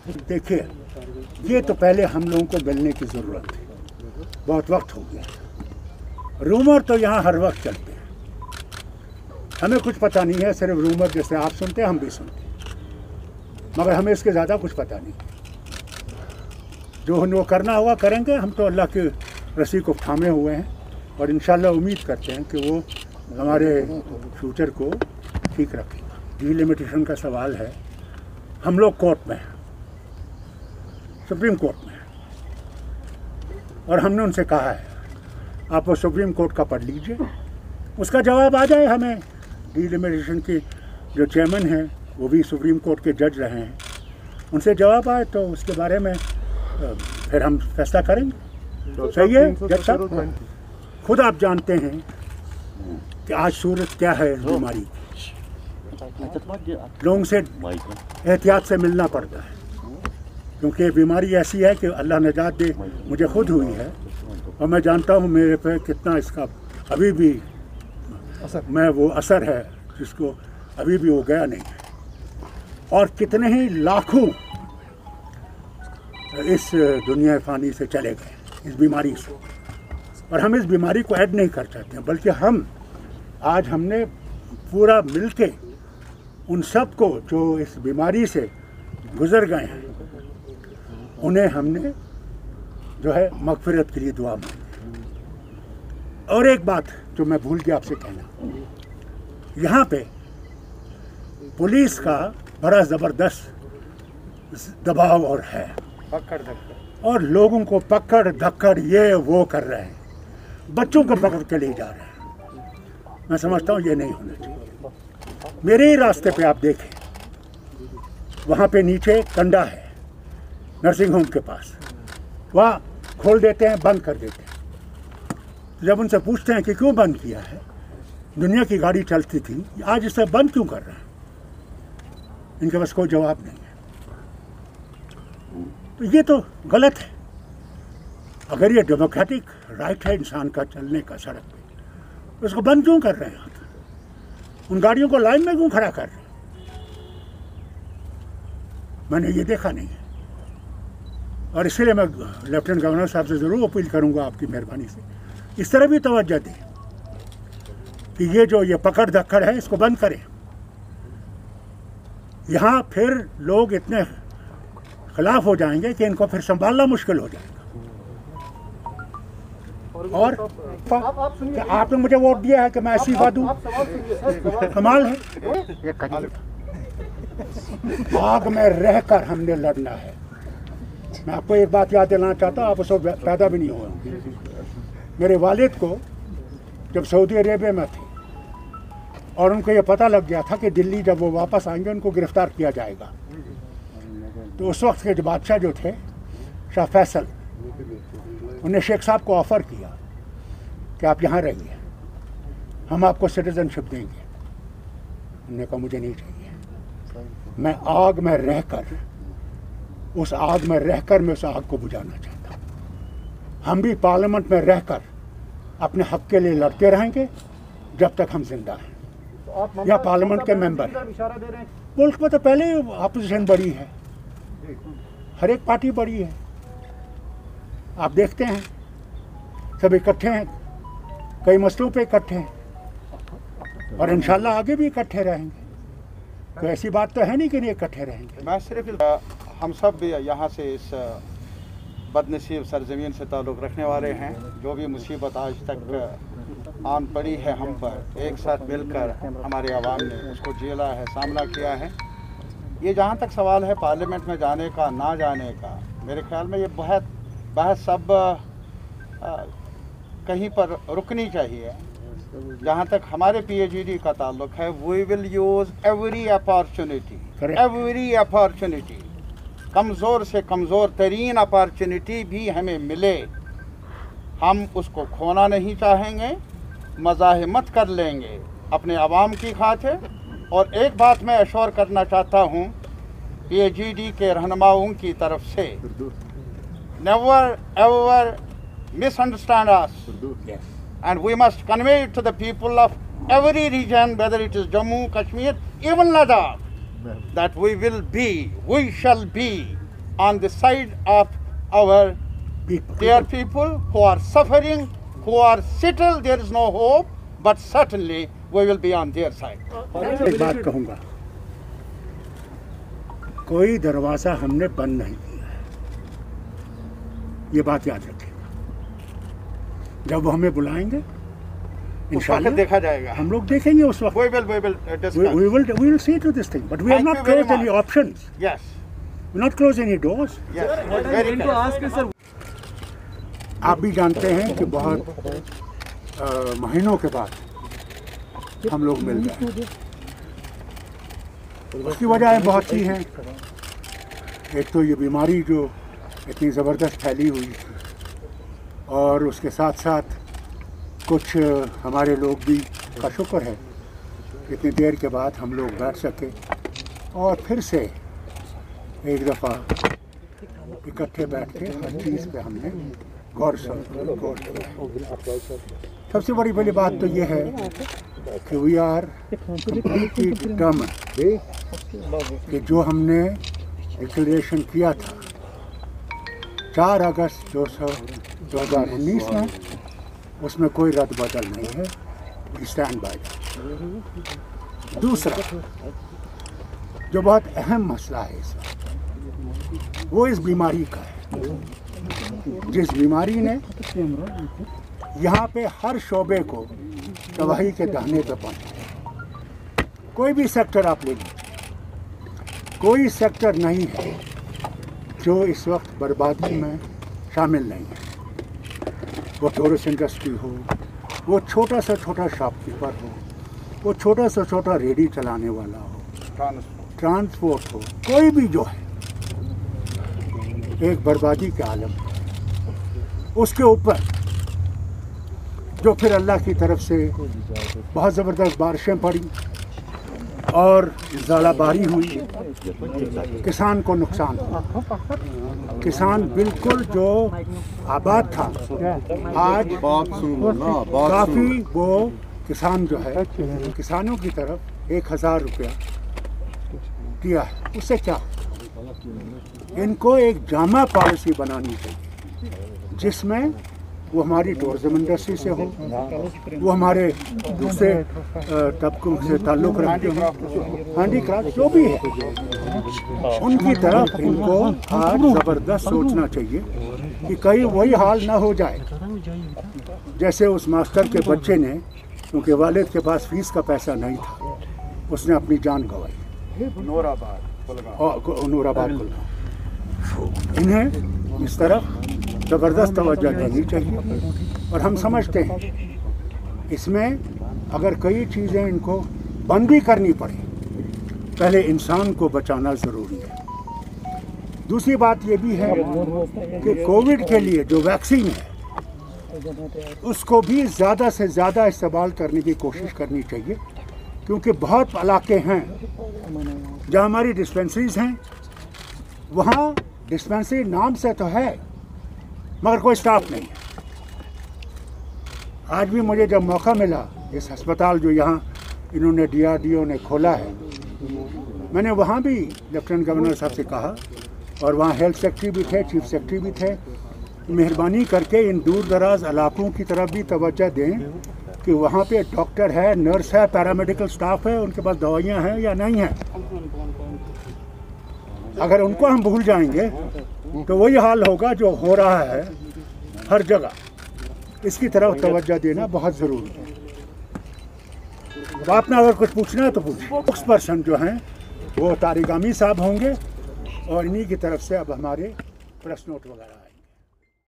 देखिए, ये तो पहले हम लोगों को मिलने की ज़रूरत थी, बहुत वक्त हो गया। रूमर तो यहाँ हर वक्त चलते हैं, हमें कुछ पता नहीं है, सिर्फ रूमर जैसे आप सुनते हैं हम भी सुनते हैं, मगर हमें इसके ज़्यादा कुछ पता नहीं। जो वो करना होगा करेंगे, हम तो अल्लाह की रस्सी को थामे हुए हैं और इंशाल्लाह उम्मीद करते हैं कि वो हमारे फ्यूचर को ठीक रखेगा। डिलिमिटेशन का सवाल है, हम लोग कोर्ट में हैं, सुप्रीम कोर्ट में हैं, और हमने उनसे कहा है आप वो सुप्रीम कोर्ट का पढ़ लीजिए, उसका जवाब आ जाए हमें। डिलिमिटेशन के जो चेयरमैन हैं वो भी सुप्रीम कोर्ट के जज रहे हैं, उनसे जवाब आए तो उसके बारे में फिर हम फैसला करेंगे। सही है जज साहब? खुद आप जानते हैं कि आज सूरत क्या है इस बीमारी की, लोगों से एहतियात से मिलना पड़ता है, क्योंकि बीमारी ऐसी है कि अल्लाह नजात दे, मुझे खुद हुई है और मैं जानता हूँ मेरे पे कितना इसका अभी भी मैं वो असर है जिसको अभी भी वो गया नहीं है, और कितने ही लाखों इस दुनिया फ़ानी से चले गए इस बीमारी से, और हम इस बीमारी को ऐड नहीं कर चाहते हैं, बल्कि आज हमने पूरा मिलके उन सब को जो इस बीमारी से गुज़र गए हैं उन्हें हमने जो है मग़फ़िरत के लिए दुआ मांगी। और एक बात जो मैं भूल गया आपसे कहना, यहाँ पे पुलिस का बड़ा ज़बरदस्त दबाव और है, और लोगों को पकड़ धक्कड़ ये वो कर रहे हैं, बच्चों को पकड़ के ले जा रहे हैं। मैं समझता हूँ ये नहीं होना चाहिए। मेरे ही रास्ते पे आप देखें, वहाँ पे नीचे कंडा है नर्सिंग होम के पास, वहाँ खोल देते हैं, बंद कर देते हैं। जब उनसे पूछते हैं कि क्यों बंद किया है, दुनिया की गाड़ी चलती थी, आज इसे बंद क्यों कर रहे हैं, इनके पास कोई जवाब नहीं है। तो ये तो गलत है। अगर ये डेमोक्रेटिक राइट है इंसान का चलने का सड़क पे, तो उसको बंद क्यों कर रहे हैं आप? उन गाड़ियों को लाइन में क्यों खड़ा कर रहे हैं? मैंने ये देखा नहीं है, और इसलिए मैं लेफ्टिनेंट गवर्नर साहब से ज़रूर अपील करूंगा आपकी मेहरबानी से इस तरह भी तवज्जो दें कि ये जो ये पकड़ धक्कड़ है इसको बंद करें। यहाँ फिर लोग इतने खिलाफ हो जाएंगे कि इनको फिर संभालना मुश्किल हो जाएगा। और आपने मुझे वोट दिया है कि मैं ऐसी बात दूं, कमाल है। आग में रहकर हमने लड़ना है। मैं आपको एक बात याद दिलाना चाहता हूँ, आप उसको पैदा भी नहीं हुए। मेरे वालिद को जब सऊदी अरेबिया में थे और उनको ये पता लग गया था कि दिल्ली जब वो वापस आएंगे उनको गिरफ्तार किया जाएगा, तो उस वक्त के जो बादशाह जो थे शाह फैसल, उन्हें शेख साहब को ऑफ़र किया कि आप यहाँ रहिए, हम आपको सिटीज़नशिप देंगे। उन्होंने कहा मुझे नहीं चाहिए, मैं आग में रहकर उस आग को बुझाना चाहता हूँ। हम भी पार्लियामेंट में रहकर अपने हक के लिए लड़ते रहेंगे जब तक हम जिंदा हैं। तो या पार्लियामेंट के मेंबर हैं। मुल्क में तो पहले ही अपोजिशन बड़ी है, हर एक पार्टी बड़ी है, आप देखते हैं सब इकट्ठे हैं, कई मसलों पे इकट्ठे हैं, और इंशाल्लाह आगे भी इकट्ठे रहेंगे। तो ऐसी बात तो है नहीं कि नहीं इकट्ठे रहेंगे। मैं सिर्फ हम सब भी यहाँ से इस बदनसीब सरजमीन से ताल्लुक़ रखने वाले हैं, जो भी मुसीबत आज तक आन पड़ी है हम पर, एक साथ मिलकर हमारे आवाम ने उसको झेला है, सामना किया है। ये जहाँ तक सवाल है पार्लियामेंट में जाने का ना जाने का, मेरे ख्याल में ये बहस सब कहीं पर रुकनी चाहिए। जहाँ तक हमारे PAGD का ताल्लुक़ है, we will use every opportunity, कमज़ोर से कमज़ोर तरीन अपॉर्चुनिटी भी हमें मिले, हम उसको खोना नहीं चाहेंगे, मज़ाहमत कर लेंगे अपने आवाम की खातिर। और एक बात मैं अश्योर करना चाहता हूँ PAGD के रहनुमाओं की तरफ से, never ever misunderstand us, and we must convey it to the people of every region, whether it is Jammu, Kashmir, even Ladakh, that we shall be on the side of our people. dear people who are suffering, who are settled, there is no hope, but certainly we will be on their side. एक बात कहूँगा, कोई दरवाज़ा हमने बंद नहीं किया है, ये बात याद रखिएगा। जब वो हमें बुलाएंगे उस वक्त इंशाल्लाह देखा जाएगा। हम लोग देखेंगे उस वक्त। We will discuss. We will see to this thing, but we have Thank not you very closed any much. options. Yes, We not close any doors. yes, What I very meant to correct. ask is, sir, आप भी जानते हैं कि बहुत महीनों के बाद हम लोग मिल गए। उसकी वजह बहुत सी हैं। एक तो ये बीमारी जो इतनी ज़बरदस्त फैली हुई थी, और उसके साथ साथ कुछ हमारे लोग भी का शुक्र है इतनी देर के बाद हम लोग बैठ सके और फिर से एक दफ़ा इकट्ठे बैठ के हर चीज़ पे हमने गौर किया। सबसे बड़ी बात तो ये है कि वी आर कंप्लीटली डिटर्मिन्ड कि जो हमने डिक्लेरेशन किया था 4 अगस्त 2019 में, उसमें कोई रद्द बदल नहीं है। We stand by that. दूसरा जो बहुत अहम मसला है इस वक्त, वो इस बीमारी का है, जिस बीमारी ने यहाँ पे हर शोबे को तबाही के दहने पे पहुँचा। कोई भी सेक्टर आप ले लीजिए, कोई सेक्टर नहीं है जो इस वक्त बर्बादी में शामिल नहीं है। वो टूरिस्ट इंडस्ट्री हो, वो छोटा से छोटा शॉपकीपर हो, वो छोटा से छोटा रेडी चलाने वाला हो, ट्रांसपोर्ट हो, कोई भी जो है एक बर्बादी के आलम है। उसके ऊपर जो फिर अल्लाह की तरफ से बहुत ज़बरदस्त बारिशें पड़ी और ज़ालाबारी हुई, किसान को नुकसान हुआ। किसान बिल्कुल जो आबाद था, आज काफ़ी वो किसान जो है किसानों की तरफ 1000 रुपया दिया है। उससे क्या, इनको एक जामा पॉलिसी बनानी चाहिए जिसमें वो हमारी टूरिज्म इंडस्ट्री से हो, वो हमारे दूसरे तबकों से ताल्लुक़ रखते हैं, हैंडीक्राफ्ट जो भी है, उनकी तरफ इनको आज ज़बरदस्त सोचना चाहिए कि कहीं वही हाल ना हो जाए जैसे उस मास्टर के बच्चे ने, क्योंकि वालिद के पास फीस का पैसा नहीं था, उसने अपनी जान गंवाई। नूराबाद कुलगांव। इन्हें इस तरफ ज़बरदस्त तवज्जो देनी चाहिए। और हम समझते हैं इसमें अगर कई चीज़ें इनको बंद भी करनी पड़े, पहले इंसान को बचाना ज़रूरी है। दूसरी बात ये भी है कि कोविड के लिए जो वैक्सीन है उसको भी ज़्यादा से ज़्यादा इस्तेमाल करने की कोशिश करनी चाहिए, क्योंकि बहुत इलाके हैं जहाँ हमारी डिस्पेंसरीज़ हैं, वहाँ डिस्पेंसरी नाम से तो है मगर कोई स्टाफ नहीं है। आज भी मुझे जब मौका मिला, इस अस्पताल जो यहाँ इन्होंने DRDO ने खोला है, मैंने वहाँ भी लेफ्टिनेंट गवर्नर साहब से कहा, और वहाँ हेल्थ सेक्रेटरी भी थे, चीफ सेक्रेटरी भी थे, मेहरबानी करके इन दूर दराज इलाकों की तरफ भी तवज्जो दें कि वहाँ पे डॉक्टर है, नर्स है, पैरामेडिकल स्टाफ है, उनके पास दवाइयाँ हैं या नहीं हैं। अगर उनको हम भूल जाएंगे तो वही हाल होगा जो हो रहा है हर जगह। इसकी तरफ तवज्जो देना बहुत ज़रूरी है। तो आपने अगर कुछ पूछना है तो पूछिए। स्पोक्स पर्सन जो हैं वो तारिक आमी साहब होंगे, और इन्हीं की तरफ से अब हमारे प्रेस नोट वगैरह